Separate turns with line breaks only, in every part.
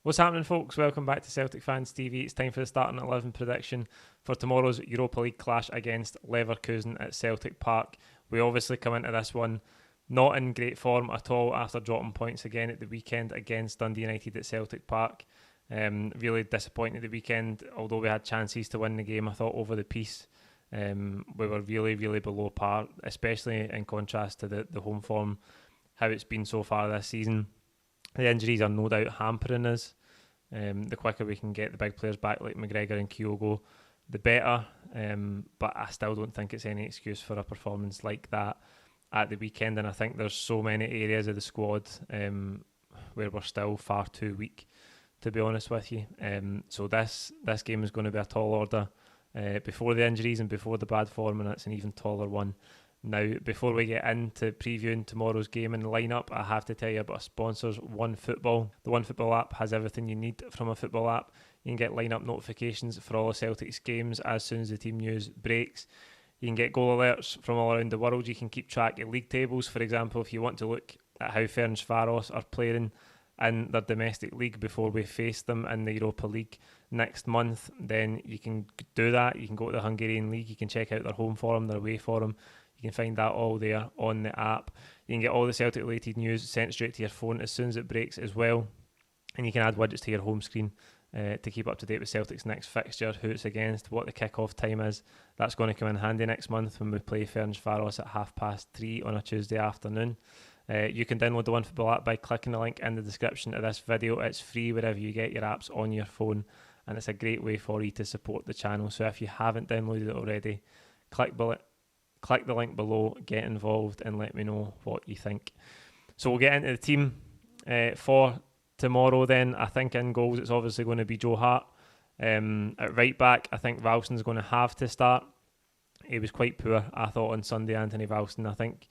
What's happening, folks? Welcome back to Celtic Fans TV. It's time for the starting 11 prediction for tomorrow's Europa League clash against Leverkusen at Celtic Park. We obviously come into this one not in great form at all after dropping points again at the weekend against Dundee United at Celtic Park. Really disappointed the weekend, although we had chances to win the game. I thought over the piece we were really below par, especially in contrast to the home form, how it's been so far this season. The injuries are no doubt hampering us. The quicker we can get the big players back like McGregor and Kyogo, the better. But I still don't think it's any excuse for a performance like that at the weekend. And I think there's so many areas of the squad where we're still far too weak, to be honest with you. So this game is going to be a tall order before the injuries and before the bad form, and it's an even taller one. Now, before we get into previewing tomorrow's game and lineup, I have to tell you about our sponsors, OneFootball. The OneFootball app has everything you need from a football app. You can get lineup notifications for all of Celtic's games as soon as the team news breaks. You can get goal alerts from all around the world. You can keep track of league tables. For example, if you want to look at how Ferencvaros are playing in their domestic league before we face them in the Europa League next month, then you can do that. You can go to the Hungarian league. You can check out their home form, their away form. You can find that all there on the app. You can get all the Celtic related news sent straight to your phone as soon as it breaks as well. And you can add widgets to your home screen to keep up to date with Celtic's next fixture, who it's against, what the kick-off time is. That's going to come in handy next month when we play Ferencvaros at 3:30 on a Tuesday afternoon. You can download the OneFootball app by clicking the link in the description of this video. It's free wherever you get your apps on your phone, and it's a great way for you to support the channel. So if you haven't downloaded it already, click the link below, get involved, and let me know what you think. So we'll get into the team for tomorrow then. I think in goals it's obviously going to be Joe Hart. At right back, I think Ralston's going to have to start. He was quite poor, I thought, on Sunday, Anthony Ralston. I think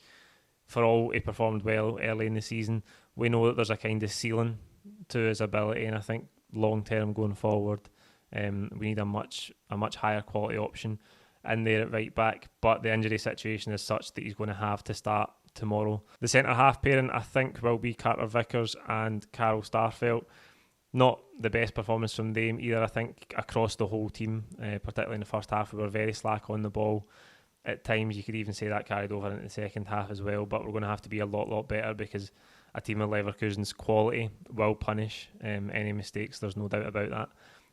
for all he performed well early in the season, we know that there's a kind of ceiling to his ability, and I think long term going forward, we need a much higher quality option in there at right back, but the injury situation is such that he's going to have to start tomorrow. The centre-half pairing, I think, will be Carter Vickers and Carl Starfelt. Not the best performance from them either, I think, across the whole team, particularly in the first half. We were very slack on the ball. At times, you could even say that carried over into the second half as well, but we're going to have to be a lot better because a team of Leverkusen's quality will punish any mistakes. There's no doubt about that.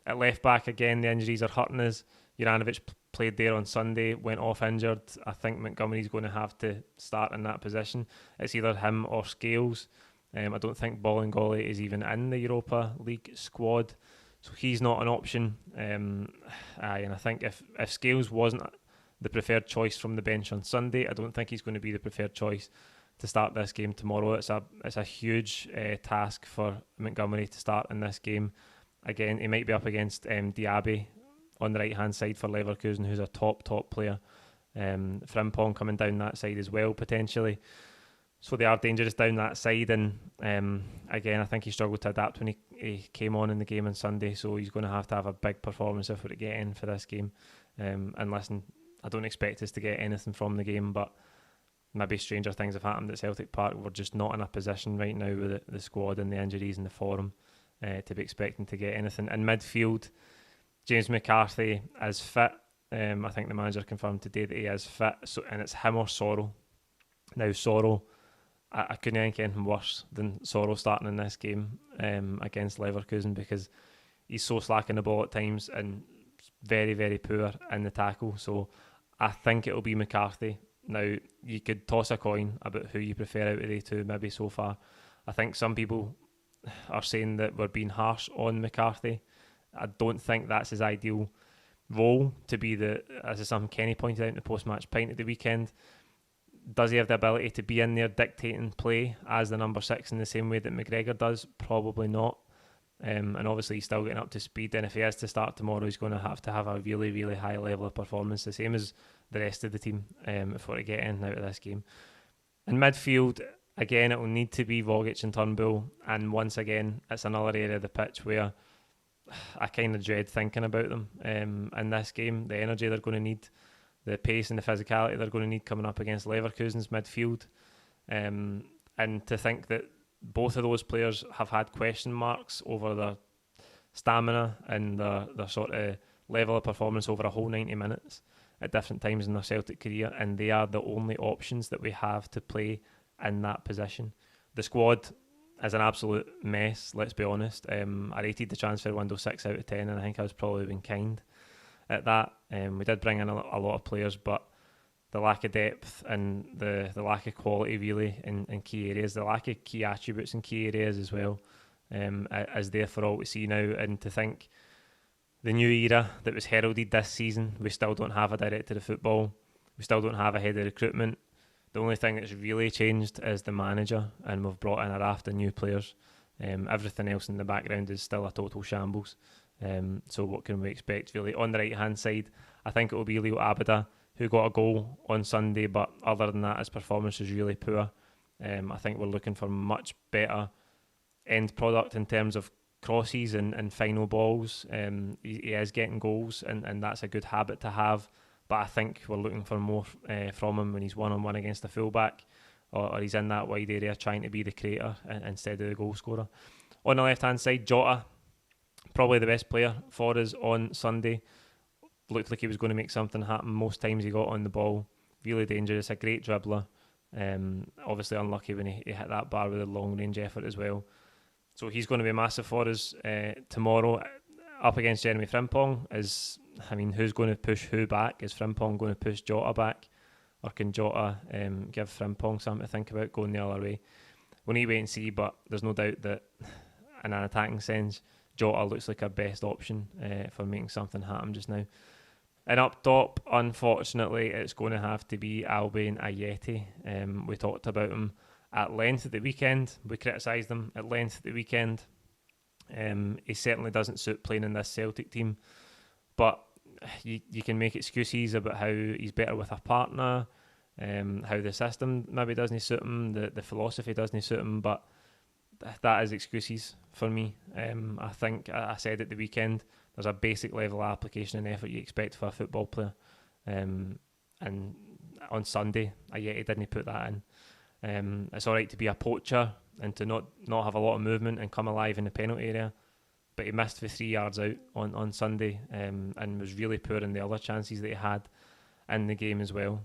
At left back, again, the injuries are hurting us. Juranovic played there on Sunday, went off injured. I think Montgomery's going to have to start in that position. It's either him or Scales. I don't think Bolingoli is even in the Europa League squad, so he's not an option. And I think if Scales wasn't the preferred choice from the bench on Sunday, I don't think he's going to be the preferred choice to start this game tomorrow. It's a huge task for Montgomery to start in this game. Again, he might be up against Diaby on the right-hand side for Leverkusen, who's a top player. Frimpong coming down that side as well, potentially. So they are dangerous down that side. And again, I think he struggled to adapt when he came on in the game on Sunday. So he's going to have a big performance if we're to get in for this game. And listen, I don't expect us to get anything from the game, but maybe stranger things have happened at Celtic Park. We're just not in a position right now with the squad and the injuries and the form to be expecting to get anything. In midfield, James McCarthy is fit. I think the manager confirmed today that he is fit, and it's him or Sorrell. Now Sorrell, I couldn't think anything worse than Sorrell starting in this game against Leverkusen, because he's so slack in the ball at times and very poor in the tackle. So I think it'll be McCarthy. Now, you could toss a coin about who you prefer out of the two, maybe so far. I think some people are saying that we're being harsh on McCarthy. I don't think that's his ideal role to be as something Kenny pointed out in the post-match pint at the weekend. Does he have the ability to be in there dictating play as the number 6 in the same way that McGregor does? Probably not. And obviously he's still getting up to speed, and if he is to start tomorrow, he's going to have a really high level of performance, the same as the rest of the team, if we're to get in out of this game. In midfield, again, it will need to be Vogic and Turnbull, and once again, it's another area of the pitch where I kind of dread thinking about them in this game, the energy they're going to need. the pace and the physicality they're going to need coming up against Leverkusen's midfield. And to think that both of those players have had question marks over their stamina and their sort of level of performance over a whole 90 minutes at different times in their Celtic career, and they are the only options that we have to play in that position. The squad is an absolute mess, let's be honest. I rated the transfer window 6 out of 10, and I think I was probably being kind at that. We did bring in a lot of players, but the lack of depth and the lack of quality really in key areas, the lack of key attributes in key areas as well, is there for all to see now. And to think the new era that was heralded this season, we still don't have a director of football, we still don't have a head of recruitment. The only thing that's really changed is the manager, and we've brought in a raft of new players. Everything else in the background is still a total shambles. So what can we expect really? On the right hand side, I think it will be Leo Abada, who got a goal on Sunday, but other than that, his performance was really poor. I think we're looking for much better end product in terms of crosses and final balls. He is getting goals, and that's a good habit to have, but I think we're looking for more from him when he's one-on-one against a fullback, or he's in that wide area trying to be the creator instead of the goal scorer. On the left-hand side, Jota, probably the best player for us on Sunday. Looked like he was going to make something happen most times he got on the ball. Really dangerous, a great dribbler. Obviously unlucky when he hit that bar with a long range effort as well. So he's going to be massive for us tomorrow. Up against Jeremy Frimpong, who's going to push who back? Is Frimpong going to push Jota back? Or can Jota give Frimpong something to think about going the other way? We'll need to wait and see, but there's no doubt that in an attacking sense, Jota looks like our best option for making something happen just now. And up top, unfortunately, it's going to have to be Albion Ayeti. We talked about him at length at the weekend. We criticised him at length at the weekend. He certainly doesn't suit playing in this Celtic team. But you can make excuses about how he's better with a partner, how the system maybe doesn't suit him, the philosophy doesn't suit him, but that is excuses for me. I think I said at the weekend, there's a basic level of application and effort you expect for a football player. And on Sunday, Ayeti didn't put that in. It's all right to be a poacher and to not have a lot of movement and come alive in the penalty area, but he missed for 3 yards out on Sunday, and was really poor in the other chances that he had in the game as well.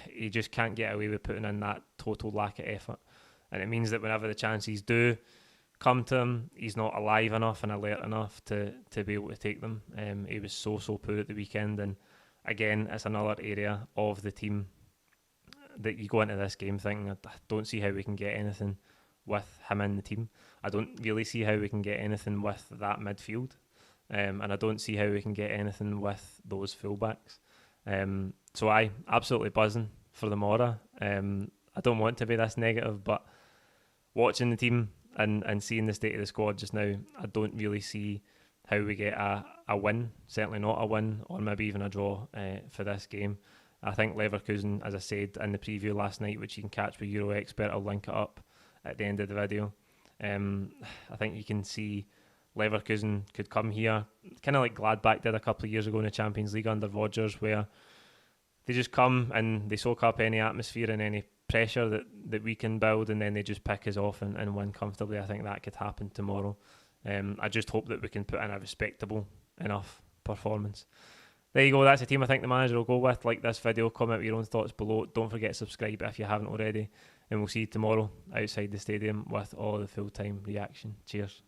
He just can't get away with putting in that total lack of effort, and it means that whenever the chances do come to him, he's not alive enough and alert enough to be able to take them. He was so poor at the weekend, and again, it's another area of the team that you go into this game thinking, I don't see how we can get anything with him in the team. I don't really see how we can get anything with that midfield, and I don't see how we can get anything with those fullbacks. So I absolutely buzzing for the Mora. I don't want to be this negative, but watching the team and seeing the state of the squad just now, I don't really see how we get a win, certainly not a win, or maybe even a draw for this game. I think Leverkusen, as I said in the preview last night, which you can catch with Euro Expert, I'll link it up at the end of the video. I think you can see Leverkusen could come here, kind of like Gladbach did a couple of years ago in the Champions League under Rodgers, where they just come and they soak up any atmosphere and any pressure that we can build, and then they just pick us off and win comfortably. I think that could happen tomorrow. I just hope that we can put in a respectable enough performance. There you go, that's the team I think the manager will go with. Like this video, comment with your own thoughts below. Don't forget to subscribe if you haven't already, and we'll see you tomorrow outside the stadium with all the full-time reaction. Cheers.